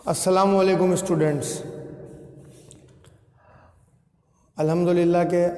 अस्सलामुअलैकुम स्टूडेंट्स। अल्हम्दुलिल्लाह के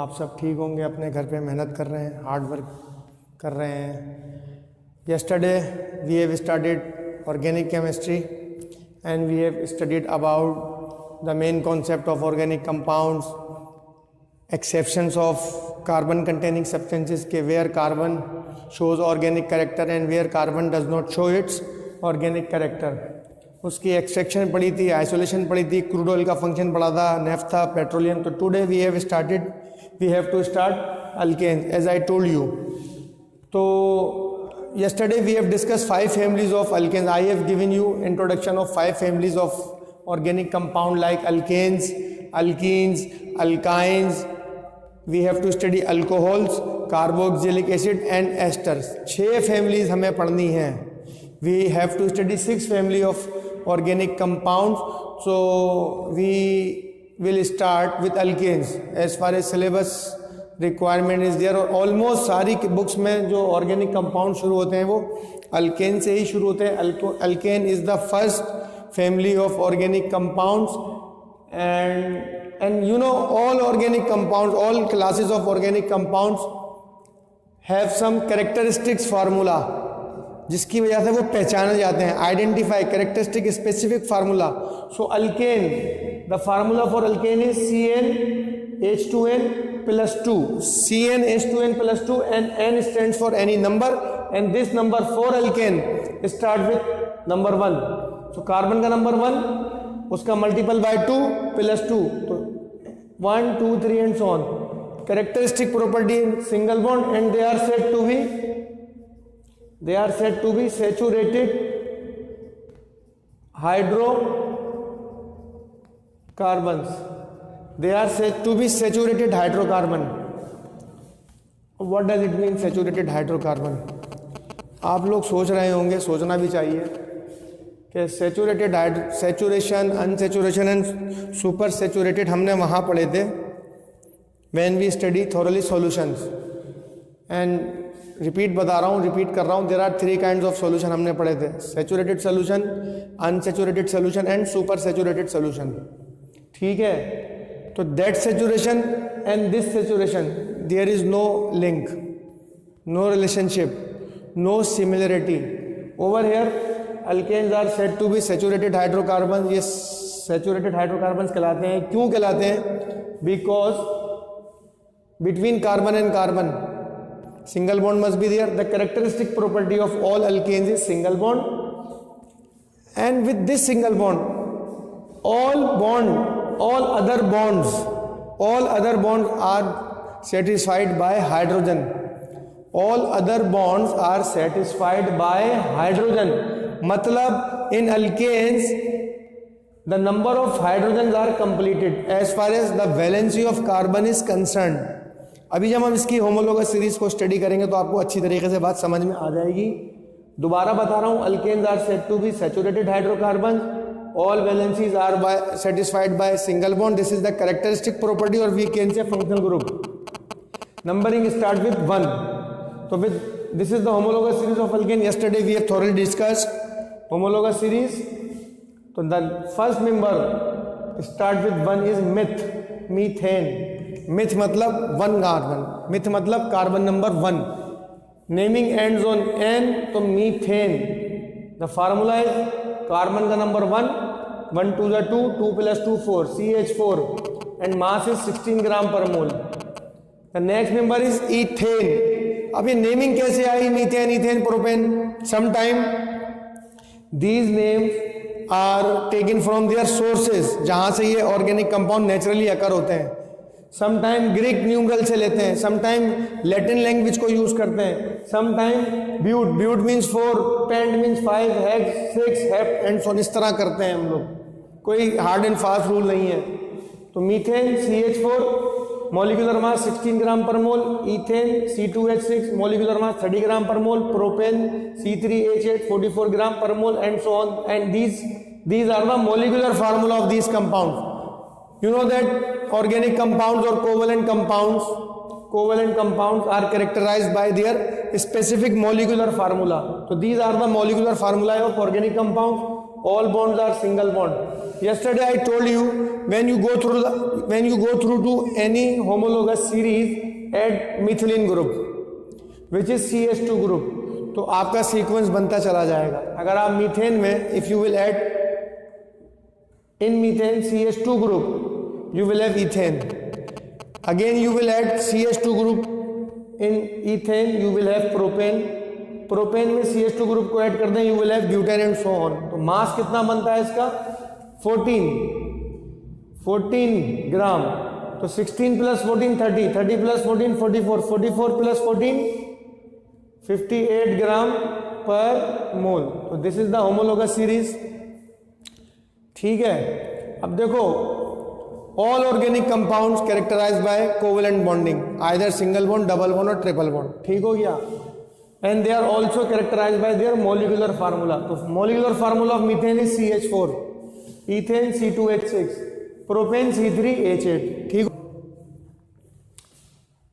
आप सब ठीक होंगे, अपने घर पे मेहनत कर रहे हैं, हार्ड वर्क कर रहे हैं। Yesterday we have started organic chemistry and we have studied about the main concept of organic compounds, exceptions of carbon containing substances के where carbon shows organic character and where carbon does not show its organic character। उसकी extraction पढ़ी थी, isolation पढ़ी थी, crude oil का function पढ़ा था, naphtha, petroleum. तो today we have to start alkanes as I told you. तो yesterday we have discussed 5 families of alkanes. I have given you introduction of 5 families of organic compound like alkanes, alkenes, alkynes. We have to study alcohols, carboxylic acid and esters। 6 families हमें पढ़नी हैं। We have to study 6 family of organic compounds। So we will start with alkanes as far as syllabus requirement is there. और almost सारी books में जो organic compound शुरू होते हैं वो अल्केन से ही शुरू होते हैं। Alkane is the first family of organic compounds and you know all organic compounds, all classes of organic compounds have some characteristics formula जिसकी वजह से वो पहचाने जाते हैं। Identify characteristic specific formula. So alkane, the formula for alkane is CnH2n plus 2, CnH2n plus 2 and N stands for any number and this number for alkane start with number 1। so carbon का number 1 उसका multiple bye 2 plus 2 तो 1 2 3 and so on. Characteristic property single bond and they are said to be saturated hydrocarbons. They are said to be saturated hydrocarbon। What does it mean saturated hydrocarbon? आप लोग सोच रहे होंगे, सोचना भी चाहिए कि saturation, unsaturation and super saturated हमने वहाँ पढ़े थे when we study thoroughly solutions। and repeat कर रहा हूँ, there are 3 kinds of solution हमने पढ़े थे: saturated solution, unsaturated solution and super saturated solution. ठीक है, तो that saturation and this saturation there is no link, no relationship, no similarity. Over here alkanes are said to be saturated hydrocarbon. ये saturated hydrocarbons कहलाते हैं। क्यों कहलाते हैं? Because between carbon and carbon single bond must be there. The characteristic property of all alkanes is single bond and with this single bond all other bonds are satisfied by hydrogen। all other bonds are satisfied by hydrogen। मतलब in alkanes the number of hydrogens are completed as far as the valency of carbon is concerned। अभी जब हम इसकी homologous series को study करेंगे तो आपको अच्छी तरीके से बात समझ में आ जाएगी। दोबारा बता रहा हूँ, alkanes are said to be saturated hydrocarbons। all valencies are satisfied by single bond। this is the characteristic property or we can say functional group। numbering start with 1। so with this is the homologous series of alkane। yesterday we have thoroughly discussed homologous series। so the first member start with 1 is methane। Myth मतलब 1 carbon, myth मतलब carbon number 1। Naming ends on n, तो methane. The formula is carbon का number 1, 1 2 2 2 plus 2 4 CH4 and mass is 16 ग्राम पर मोल। The next member is ethane। अब ये naming कैसे आई? Methane, ethane, propane. Sometime these names are taken from their sources, जहाँ से ये ऑर्गेनिक कंपाउंड नेचुरली अकर होते हैं। समटाइम ग्रीक न्यूमरल से लेते हैं, समटाइम लैटिन लैंग्वेज को यूज करते हैं, sometime but means 4, pent means 5, hex 6, hept and so इस तरह करते हैं हम लोग। कोई हार्ड एंड फास्ट रूल नहीं है। तो मीथेन CH4 मॉलिक्यूलर मास 16 ग्राम पर मोल, इथेन C2H6 मॉलिक्यूलर मास 30 ग्राम पर मोल, प्रोपेन C3H8 44 ग्राम पर mole and so on. And these are the molecular formula of these compounds। you know that organic compounds or covalent compounds are characterized by their specific molecular formula. So these are the molecular formulae of organic compounds. All bonds are single bond. Yesterday I told you when you go through to any homologous series, add methylene group which is CH2 group. तो आपका sequence बनता चला जाएगा. अगर आप methane में if you will add in methane CH2 group, you will have ethane. Again you will add CH2 group in ethane, you will have propane. Propane में CH2 group को ऐड कर दें, you will have butane and so on. तो मास कितना बनता है इसका? 14 ग्राम. तो 16 प्लस 14 30, 30 प्लस 14 44, 44 प्लस 14 58 ग्राम पर मोल. तो this is the homologous series. ठीक है. अब देखो, all organic compounds characterized by covalent bonding, either single bond, double bond और ट्रिपल बॉन्ड. ठीक हो गया. And they are also characterized by their molecular formula. तो molecular formula of methane is CH4, ethane C2H6, propane C3H8. ठीक.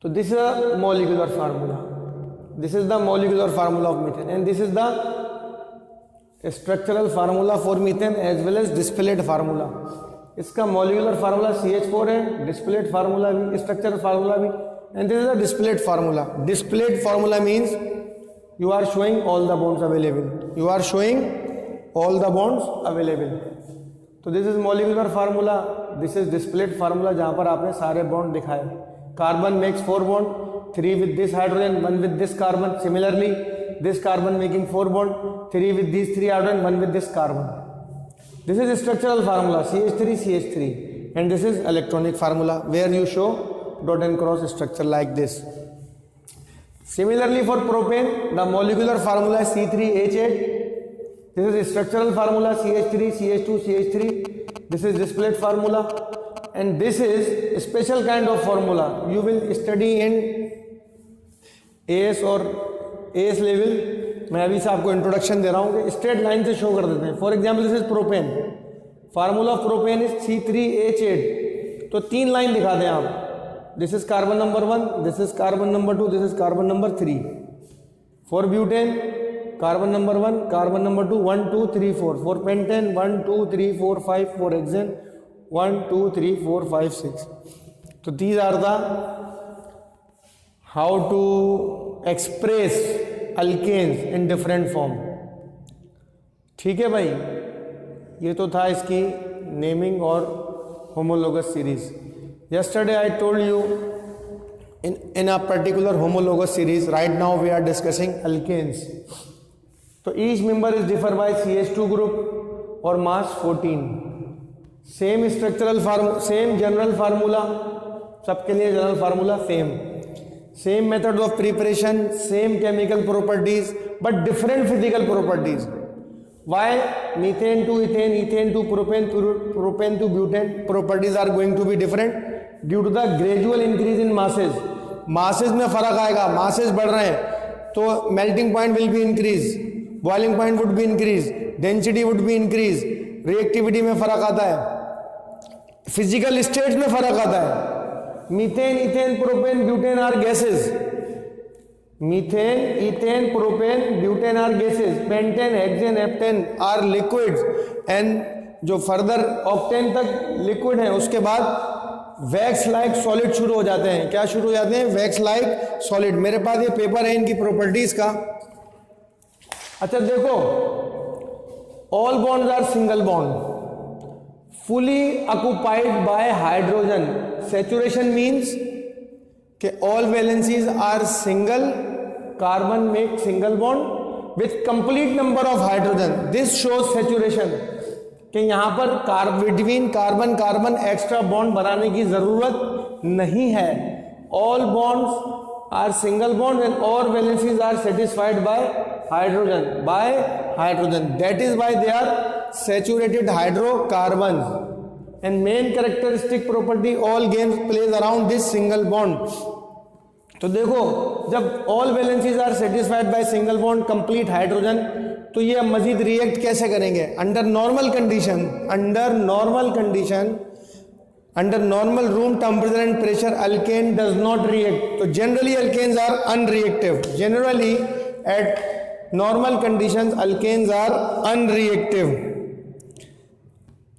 तो this is the molecular formula. This is the molecular formula of methane, and this is the structural formula for methane as well as distillate formula. इसका molecular formula CH4 है, distillate formula भी, structural formula भी, and this is the distillate formula. Distillate formula means you are showing all the bonds available. You are showing all the bonds available. तो this is molecular formula, this is distillate formula जहाँ पर आपने सारे bond दिखाए. Carbon makes 4 bond. 3 with this hydrogen, 1 with this carbon. Similarly, this carbon making 4 bond, 3 with these 3 hydrogen, 1 with this carbon. This is structural formula CH3, and this is electronic formula where you show dot and cross structure like this. Similarly, for propane, the molecular formula is C3H8. This is structural formula CH3, CH2, CH3. This is distillate formula, and this is a special kind of formula you will study in AS और AS level. मैं अभी से आपको introduction दे रहा हूँ कि straight line से show कर देते हैं. For example this is propane. Formula of propane is C3H8. तो 3 लाइन दिखा दें आप. This is carbon number 1, this is carbon number 2, this is carbon number 3. For butane, carbon number 1, carbon number 2, 1 2 3 4. For pentane 1 2 3 4 5. For hexane 1 2 3 4 5 6. तो these are the how to express alkanes in different form. ठीक है भाई. ये तो था इसकी naming और homologous series. yesterday I told you in a particular homologous series. Right now we are discussing alkanes. तो each member is differ by CH2 group और mass 14. same structural same general formula, सबके लिए general formula same. Same method of preparation, same chemical properties, but different physical properties. Why methane to ethane, ethane to propane, propane to butane properties are going to be different? Due to the gradual increase in masses. Masses में फर्क आएगा. Masses बढ़ रहे हैं तो melting point will be increased, boiling point would be increased, density would be increased, reactivity में फर्क आता है, physical states में फर्क आता है. Methane, ethane, propane, butane are gases. Methane, ethane, propane, butane are gases. Pentane, hexane, heptane are liquids. And जो further octane तक लिक्विड है, उसके बाद वैक्स लाइक सॉलिड शुरू हो जाते हैं. क्या शुरू हो जाते हैं? Wax like solid. मेरे पास ये पेपर है इनकी प्रॉपर्टीज का. अच्छा देखो, all bonds are single bond, fully occupied by hydrogen. Saturation means कि all valencies are single, carbon make single bond with complete number of hydrogen. This shows saturation. कि यहाँ पर between carbon carbon extra bond बनाने की जरूरत नहीं है. All bonds are single bond and all valencies are satisfied by hydrogen. That is why they are saturated hydrocarbons. And main characteristic property all games plays around this single bond. तो देखो, जब all valencies are satisfied by single bond complete hydrogen, तो ये मजीद react कैसे करेंगे? Under normal condition Under normal room temperature and pressure, alkane does not react. So generally alkanes are unreactive. Generally at normal conditions, alkanes are unreactive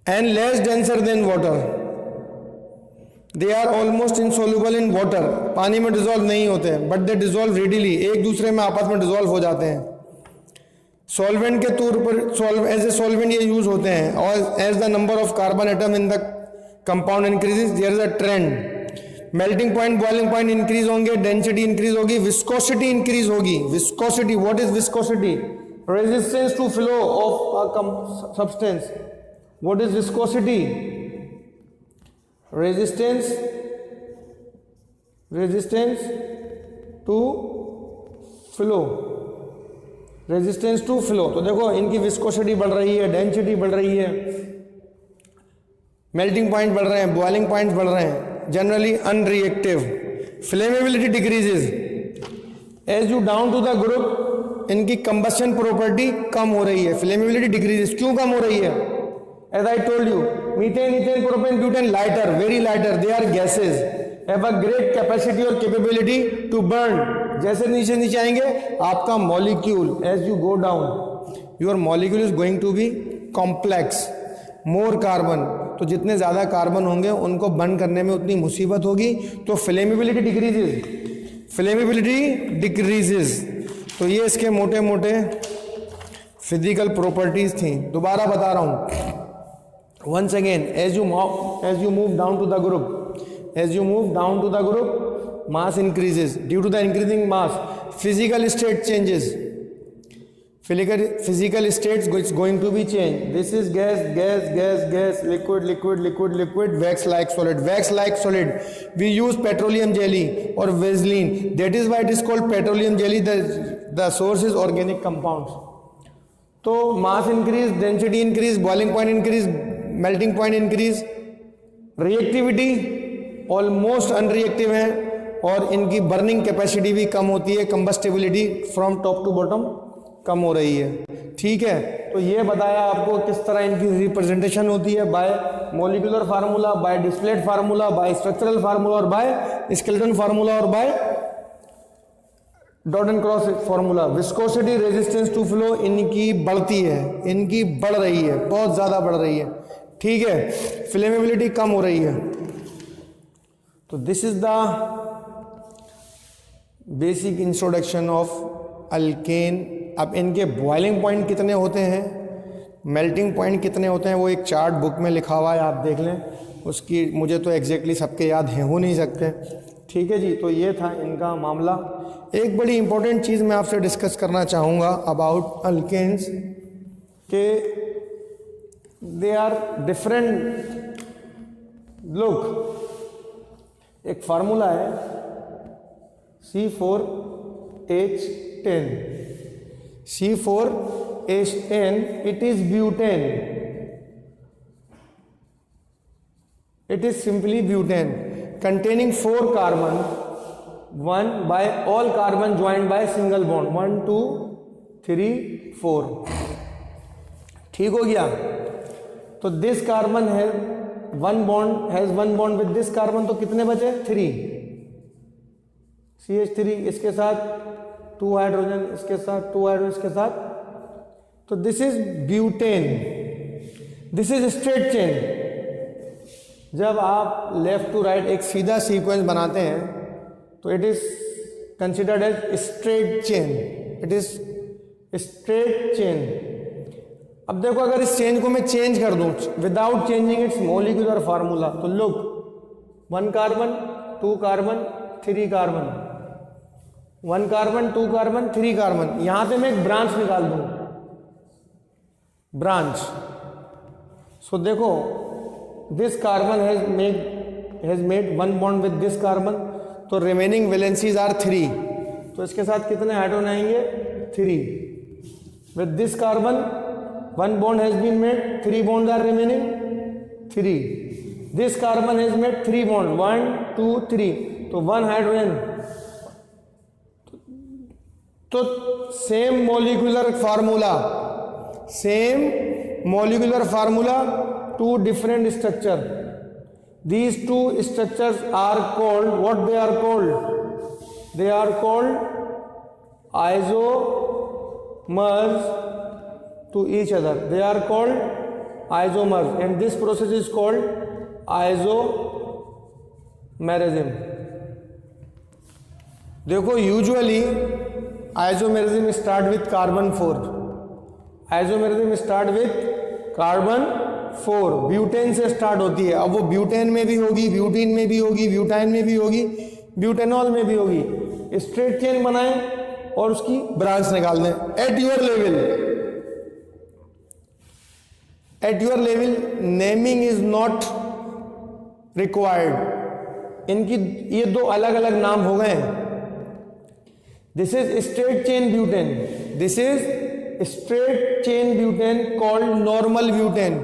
and less denser than water. They are almost insoluble in water. पानी में dissolve नहीं होते हैं, but they dissolve readily. एक दूसरे में आपस में डिजोल्व हो जाते हैं. सॉल्वेंट के तौर पर एज ए सॉल्वेंट ये यूज होते हैं. और as the number of carbon atom in the compound increases, there is a trend. Melting point, boiling point increase होंगे, डेंसिटी इंक्रीज होगी, विस्कोसिटी इंक्रीज होगी. Viscosity, what is viscosity? Resistance to flow of a substance. What is viscosity? Resistance to flow. Resistance to flow. तो देखो इनकी viscosity बढ़ रही है, density बढ़ रही है, मेल्टिंग पॉइंट बढ़ रहे हैं, बॉइलिंग पॉइंट बढ़ रहे हैं. Generally unreactive. Flammability decreases as you down to the group. इनकी कंबस्शन प्रॉपर्टी कम हो रही है. Flammability decreases. क्यों कम हो रही है? As I told you, methane, ethane, propane, butane lighter, very lighter. They are gases, have a great capacity और कैपेबिलिटी टू बर्न. जैसे नीचे नीचे आएंगे आपका molecule, as you go down your molecule is going to be complex, more carbon. तो जितने ज़्यादा carbon होंगे उनको बर्न करने में उतनी मुसीबत होगी. तो फ्लेमेबिलिटी डिक्रीजेज. Flammability decreases. तो ये इसके मोटे मोटे फिजिकल प्रॉपर्टीज थी. दोबारा बता रहा हूँ. once again, as you move down to the group, mass increases. Due to the increasing mass, physical state changes. Physical state is going to be changed. This is gas, liquid, wax-like solid. We use petroleum jelly or Vaseline. That is why it is called petroleum jelly. The source is organic compounds. तो mass increase, density increase, boiling point increase, melting point increase. Reactivity almost unreactive है और इनकी burning capacity भी कम होती है. कंबस्टिबिलिटी from top to bottom कम हो रही है. ठीक है, तो ये बताया आपको किस तरह इनकी रिप्रेजेंटेशन होती है. By molecular formula, by displayed formula, by structural formula और बाय स्केलेटन फार्मूला और by dot and cross formula. Viscosity, resistance to flow इनकी बढ़ती है, इनकी बढ़ रही है, बहुत ज़्यादा बढ़ रही है. ठीक है, फ्लेमेबिलिटी कम हो रही है. तो this is the basic introduction of alkane. अब इनके बॉइलिंग पॉइंट कितने होते हैं, मेल्टिंग पॉइंट कितने होते हैं, वो एक चार्ट बुक में लिखा हुआ है, आप देख लें. उसकी मुझे तो एग्जैक्टली सबके याद हो नहीं सकते. ठीक है जी, तो ये था इनका मामला. एक बड़ी इंपॉर्टेंट चीज़ मैं आपसे डिस्कस करना चाहूँगा अबाउट अल्केन्स के दे आर डिफरेंट. लुक, एक फार्मूला है C4H10. C4H10, it is butane. It is simply butane containing 4 carbon, 1 by all carbon joined by single bond, 1 2 3 4. ठीक हो गया. तो दिस कार्बन है one bond with this carbon, तो कितने बचे? 3 CH3. इसके साथ 2 हाइड्रोजन, इसके साथ 2 हाइड्रोजन, इसके साथ. तो this is butane. This is straight chain. जब आप लेफ्ट टू राइट एक सीधा सीक्वेंस बनाते हैं तो it is considered as straight chain. It is straight chain. अब देखो, अगर इस चेन को मैं चेंज कर दूं without changing its molecular formula, तो look, 1 carbon 2 carbon 3 carbon, 1 carbon 2 carbon 3 carbon. यहां से मैं एक ब्रांच निकाल दूं, ब्रांच. सो देखो, this carbon has made 1 bond with this carbon, तो रिमेनिंग वैलेंसीज आर 3. तो इसके साथ कितने हाइड्रोजन आएंगे? 3. With this carbon 1 bond has been made, 3 bonds are remaining, 3. This carbon has made 3 bonds, 1 2 3. तो 1 हाइड्रोजन. तो same molecular formula, 2 different structure. These two structures are called, what they are called? They are called isomers to each other. They are called isomers, and this process is called isomerism. देखो usually isomerism start with carbon 4. Isomerism start with carbon 4. Butane से start होती है. अब वो butane में भी होगी, butene में भी होगी, ब्यूटाइन में भी होगी, ब्यूटेनॉल में भी होगी. स्ट्रेट चेन बनाएं और उसकी ब्रांच निकाल दें. At your level naming is not required. इनकी ये दो अलग अलग नाम हो गए हैं. This is straight chain butane. This is straight chain butane called normal butane.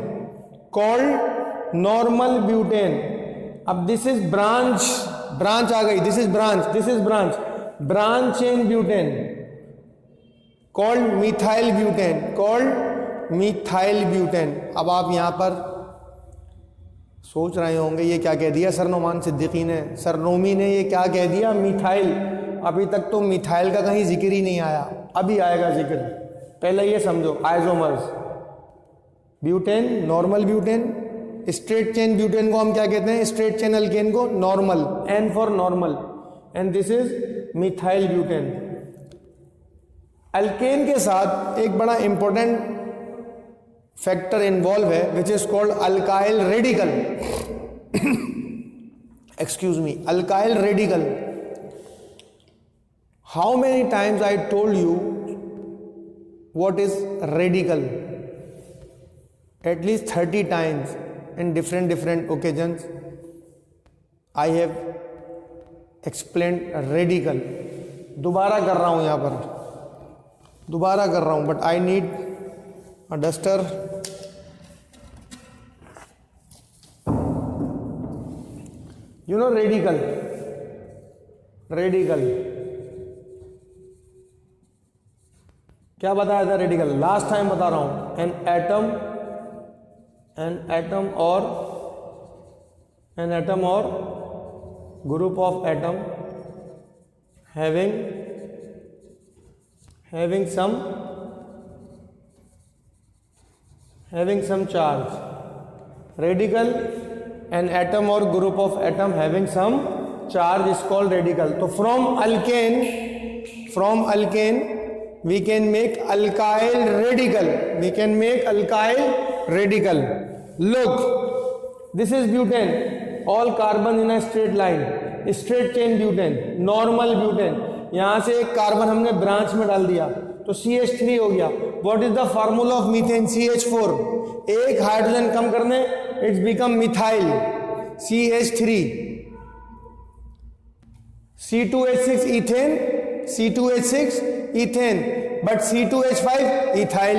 Called normal butane. अब this is branch आ गई. This is branch. Branch chain butane called methyl butane. अब आप यहाँ पर सोच रहे होंगे ये क्या कह दिया सर नोमान सिद्दीकी ने, सर नोमी ने ये क्या कह दिया मिथाइल. अभी तक तो मिथाइल का कहीं जिक्र ही नहीं आया, अभी आएगा जिक्र. पहले ये समझो isomers. Butane, normal butane. Straight chain butane को हम क्या कहते हैं? स्ट्रेट चेन अल्केन को normal, N for normal. And this is methyl butane. Alkane के साथ एक बड़ा इंपॉर्टेंट फैक्टर इन्वॉल्व है which is called alkyl radical. Excuse me, alkyl radical. How many times I told you what is radical? At least 30 times in different occasions I have explained radical. दोबारा कर रहा हूँ यहाँ पर, दोबारा कर रहा हूँ, but I need a duster. You know radical. क्या बताया था रेडिकल? लास्ट टाइम बता रहा हूं. एन एटम और group of atom having some charge. Radical, an atom or group of atom having some charge is called radical. तो from alkane we can make alkyl radical. Look, this is butane, all carbon in a straight line, straight chain butane, normal butane. यहां से एक carbon हमने branch में डाल दिया तो CH3 हो गया. What is the formula of methane? CH4. एक हाइड्रोजन कम करने it's become methyl CH3. C2H6 ethane, but C2H5 ethyl.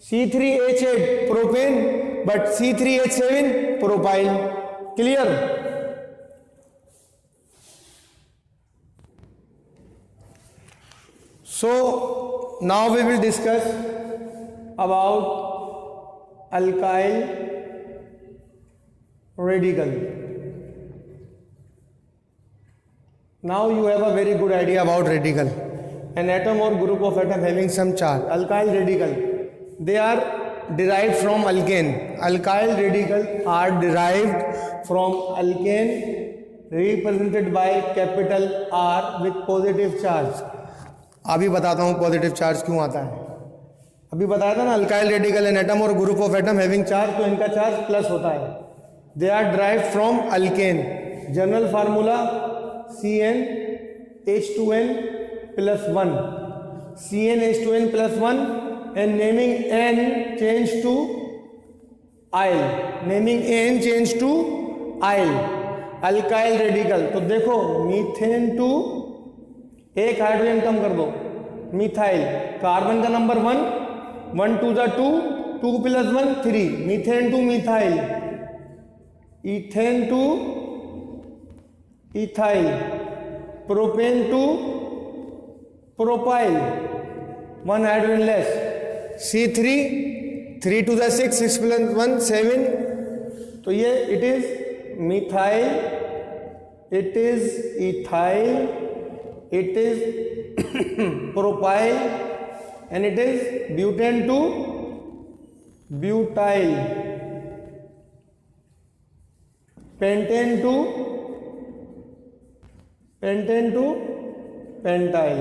C3H8 propane, but C3H7 propyl. Clear? So now we will discuss about alkyl radical. Now you have a very good idea about radical. An atom or group of atom having some charge. Alkyl radical. They are derived from alkane. Alkyl radicals are derived from alkane represented by capital R with positive charge. अभी बताता हूँ positive charge क्यों आता है. अभी बताया था ना अल्काइल रेडिकल एन एटम और group of atom having charge, तो इनका चार्ज प्लस होता है. They are derived from alkane. General formula CnH2n + 1. CnH2n + 1 and naming N change to yl. Alkyl radical. तो देखो मीथेन टू एक हाइड्रोजन कम कर दो मिथाइल. कार्बन का number 1, 1 2 2, 2 + 1 3. Methane to methyl, ethane to ethyl, propane to propyl, 1 hydrogen less. C3, 3 2 6, 6 + 1 7. तो ये it is methyl, it is ethyl, it is propyl and it is butane two butyl, pentane two pentyl.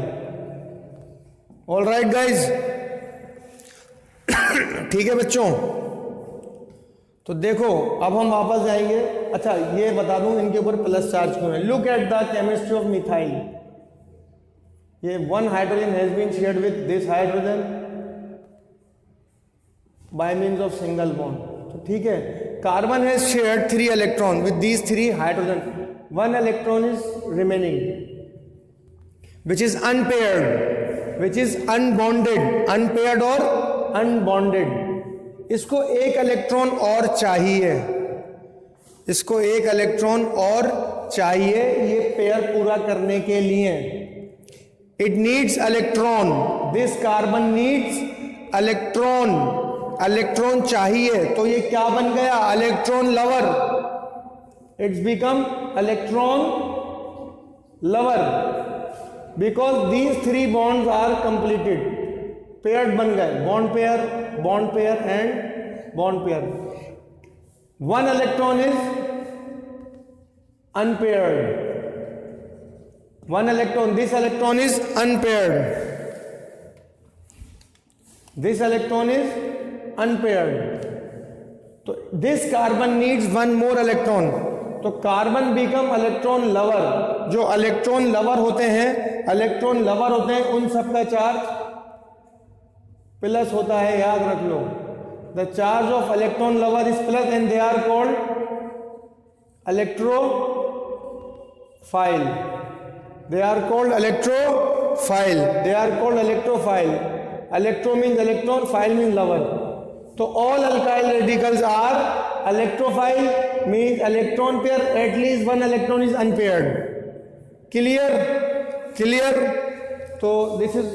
All right guys, ठीक है बच्चों। तो देखो अब हम वापस जाएंगे। अच्छा ये बता दूं इनके ऊपर प्लस चार्ज क्यों है। Look at the chemistry of methyl. ये 1 hydrogen has been shared with this hydrogen by means of single bond. तो ठीक है, carbon has shared 3 electron with these 3 hydrogen, 1 electron is remaining which is unpaired, which is unbonded, unpaired और unbonded। इसको एक electron और चाहिए, इसको एक इलेक्ट्रॉन और चाहिए ये पेयर पूरा करने के लिए। It needs electron, this carbon needs electron, electron चाहिए। तो ये क्या बन गया, electron lover. It's become electron lover because these 3 bonds are completed, paired बन गए, bond pair and bond pair. 1 electron is unpaired, 1 electron, this electron is unpaired, this electron is unpaired. तो this carbon needs 1 more electron. तो carbon become electron lover. जो electron lover होते हैं, electron lover होते हैं उन सबका चार्ज प्लस होता है, याद रख लो। The charge of electron lover is plus and they are called electrophile, they are called electrophile, they are called electrophile. Electro means electron, phile means lover. तो all alkyl radicals are electrophile, means electron pair at least 1 electron is unpaired. Clear? तो this is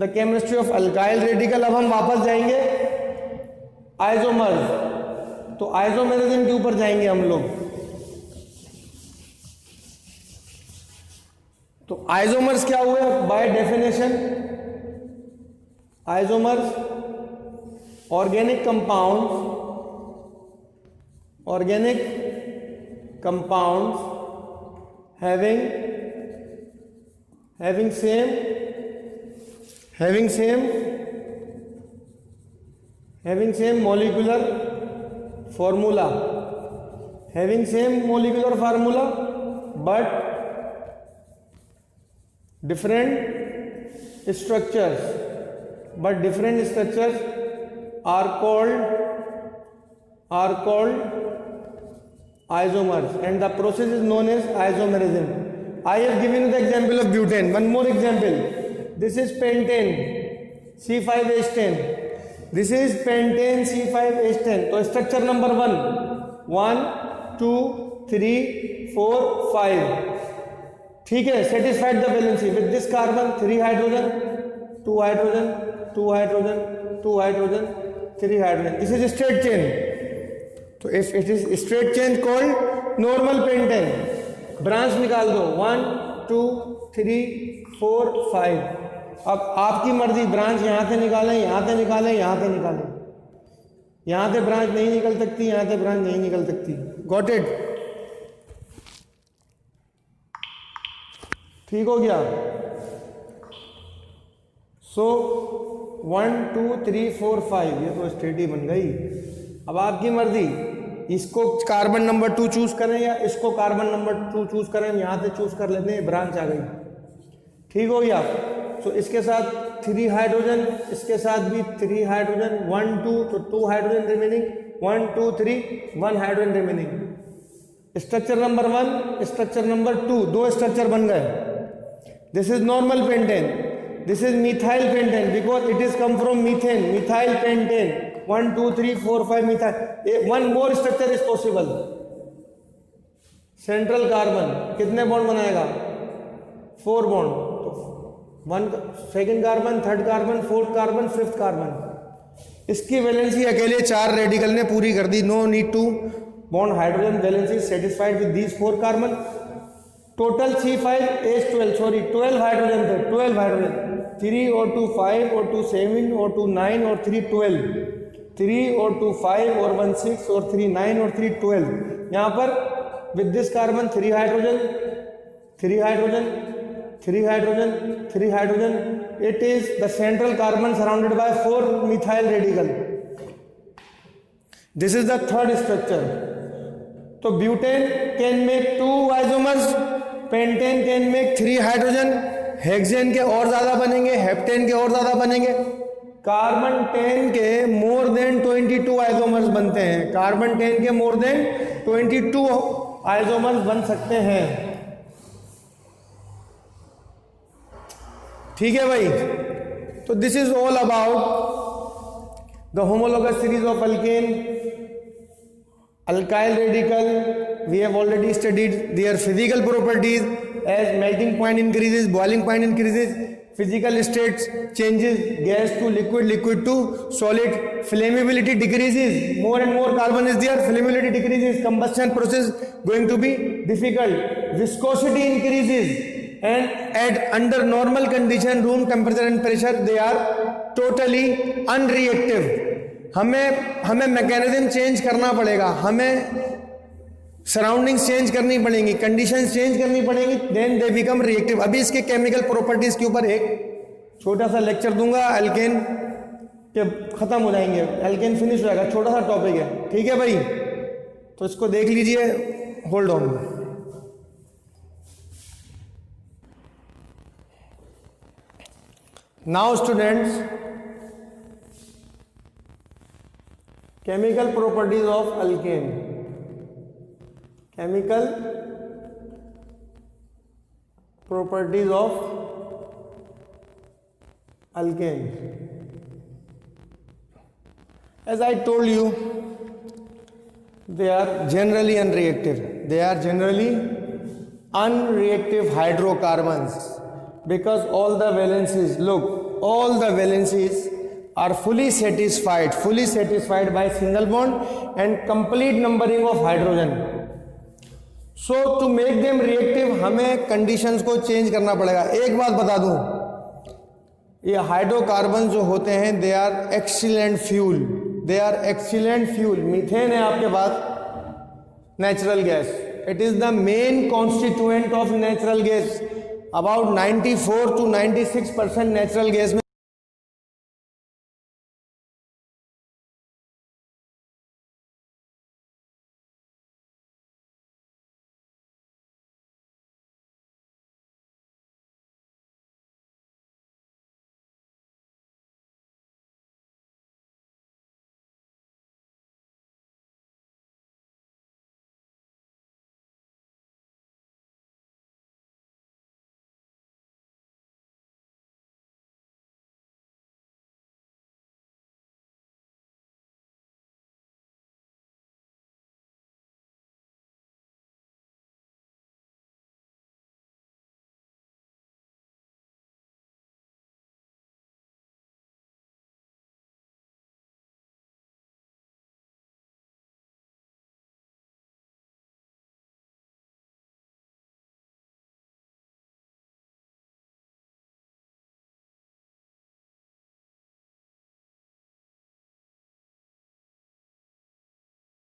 the chemistry of alkyl radical। अब हम वापस जाएंगे isomers. तो isomerism के ऊपर जाएंगे हम लोग। तो आइसोमर्स क्या हुए by definition? Isomers organic compounds, organic compounds having same molecular formula, but different structures, are called isomers, and the process is known as isomerism. I have given you the example of butane. One more example. This is pentane C5H10. This is pentane C5H10. तो structure number 1 2 3 4 5। ठीक है, satisfied the valency with this carbon 3 hydrogen, 2 hydrogen, 2 hydrogen, 2 hydrogen, 3 hydrogen. This is straight chain. तो if it is straight chain called normal pentane। Branch निकाल दो 1 2 3 4 5। अब आपकी मर्जी, branch यहाँ से निकालें, यहाँ से निकालें, यहाँ से निकालें। यहाँ से ब्रांच नहीं निकल सकती, यहाँ से ब्रांच नहीं निकल सकती। Got it? ठीक हो गया। सो 1 2 3 4 5 ये तो स्ट्रेट ही बन गई। अब आपकी मर्जी, इसको कार्बन नंबर 2 चूज करें या इसको कार्बन नंबर 2 चूज करें। यहाँ से चूज कर लेते हैं, ब्रांच आ गई। ठीक हो गया। तो इसके साथ 3 हाइड्रोजन, इसके साथ भी 3 हाइड्रोजन, 1 2, तो 2 hydrogen remaining, 1 2 3 1 hydrogen remaining. Structure number 1, structure number 2, 2 structure बन गए। This is normal pentane, this is methyl pentane because it is come from methane, methyl pentane. 1 2 3 4 5 methyl. 1 more structure is possible. Central carbon कितने bond बनाएगा? 4 bond. तो 1 second carbon, third carbon, fourth carbon, fifth carbon. इसकी valency अकेले 4 radical ने पूरी कर दी। No need to bond hydrogen valence is satisfied with these 4 carbon. Total C5H12, sorry 12 hydrogen थे, 12 hydrogen, 3 O2 5 O2 7 O2 9 और 3 12, 3 O2 5 और 1 6 और 3 9 और 3 12. यहाँ पर with this carbon 3 hydrogen, 3 hydrogen, 3 hydrogen, 3 hydrogen. It is the central carbon surrounded by 4 methyl radical. This is the third structure. तो butane can make 2 isomers, pentane can make 3 hydrogen, hexane के और ज्यादा बनेंगे, हेप्टेन के और ज्यादा बनेंगे, carbon 10 के मोर देन 22 आइसोमर्स बनते हैं, कार्बन 10 के मोर देन 22 आइसोमर्स बन सकते हैं। ठीक है भाई, तो this is all about the homologous series of alkane, alkyl radical. We have already studied their physical properties. As melting point increases, boiling point increases, physical states changes, gas to liquid, liquid to solid, flammability decreases, more and more carbon is there, flammability decreases, combustion process going to be difficult, viscosity increases, and at under normal condition, room temperature and pressure, they are totally unreactive. हमें mechanism change करना पड़ेगा, हमें surroundings change करनी पड़ेंगी, conditions change करनी पड़ेंगी, then they become reactive. अभी इसके केमिकल प्रॉपर्टीज के ऊपर एक छोटा सा लेक्चर दूंगा, एल्केन के खत्म हो जाएंगे, एल्केन फिनिश हो जाएगा, छोटा सा टॉपिक है। ठीक है भाई, तो इसको देख लीजिए, hold on. Now students, chemical properties of alkane, chemical properties of alkane. As I told you, they are generally unreactive, they are generally unreactive hydrocarbons, because all the valencies, look, all the valencies are fully satisfied by single bond and complete numbering of hydrogen. So to make them reactive, हमें conditions को change करना पड़ेगा। एक बात बता दूं, ये hydrocarbon जो होते हैं, they are excellent fuel, they are excellent fuel. Methane है आपके पास, natural gas, it is the main constituent of natural gas. About 94 to 96% natural gas में